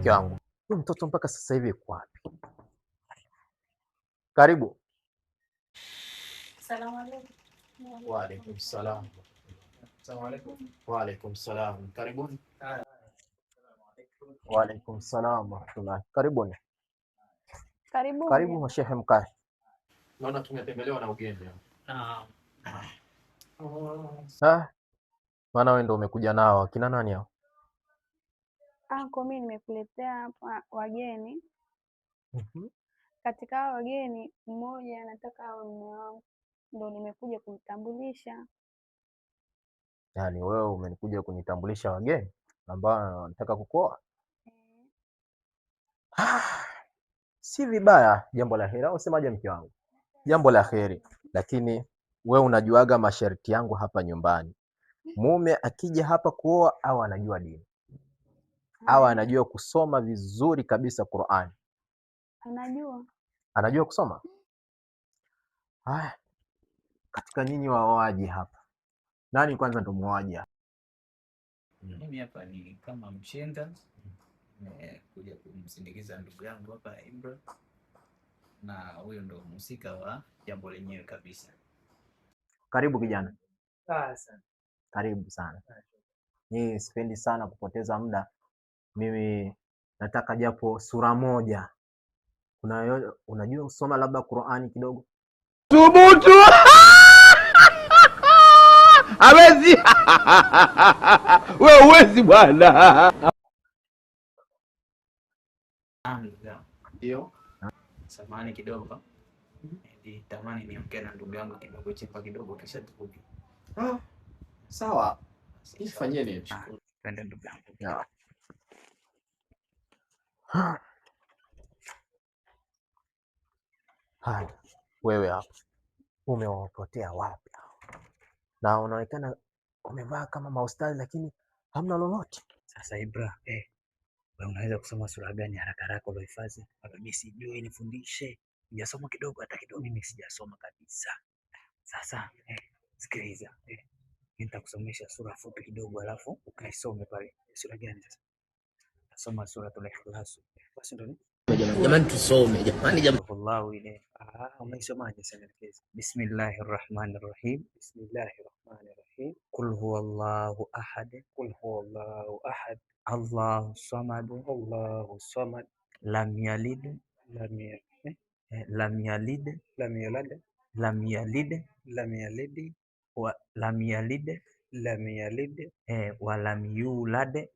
mke wangu. Huyu mtoto mpaka sasa hivi yuko wapi? Karibu. Salamu alaykum. Wa alaykum salam. Salamu alaykum. Wa alaykum salam. Karibuni. Wa alaykum salam wa rahmatullah. Karibuni. Karibu Sheikh mkae. Naona tumetembelewa na ugeni. Maana wewe ndio umekuja nao. Akina nani hao? Kwa mimi nimekuletea hapa wageni. Katika hao wageni mmoja anataka awe mume wangu, ndio nimekuja kumtambulisha. Yaani wewe umenikuja kunitambulisha wageni ambao wanataka kukuoa? Si vibaya, jambo la heri. Au semaje mke wangu? Jambo la heri, lakini wewe unajuaga masharti yangu hapa nyumbani. Mume akija hapa kuoa au anajua dini au anajua kusoma vizuri kabisa Qur'an? Anajua kusoma? Katika nyinyi waoaji hapa, nani kwanza ndo muoaji hapa? Mimi hapa ni kama mshenga, nimekuja kumsindikiza ndugu yangu hapa Ibra, na huyo ndo mhusika wa jambo lenyewe kabisa. Karibu kijana. Sasa Karibu sana. Mimi sipendi sana kupoteza muda. Mimi nataka japo sura moja. Unajua kusoma labda Qur'ani kidogo? Thubutu! Hawezi! Wewe huwezi bwana. Ndio. Samahani kidogo. Nitamani niongee na ndugu yangu kidogo chipa kidogo kisha turudi. Sawa. Ifanyeni. Twende ndugu yangu. Hai, wewe hapa umewapotea wapi? Na unaonekana umevaa kama maustadhi lakini hamna lolote. Sasa Ibra, wewe unaweza kusoma sura gani haraka haraka ulohifadhi? Mimi sijui, nifundishe. Sijasoma kidogo, hata kidogo mimi sijasoma kabisa. Sasa sikiliza, nitakusomesha sura fupi kidogo alafu ukaisome pale. Sura gani sasa? Nasoma suratul Ikhlas. Basi ndio Jamani tusome, jamani. Allahu ile. Umeisomaje sana kesi? Bismillahir Rahmanir Rahim. Bismillahir Rahmanir Rahim. Qul huwallahu ahad. Qul huwallahu ahad. Allahu samad. Allahu samad. Lam yalid. Lam yalid. Lam yalid. Lam yalid. Lam yalid. Lam yalid. Wa lam yalid. Lam yalid. Wa lam yulad.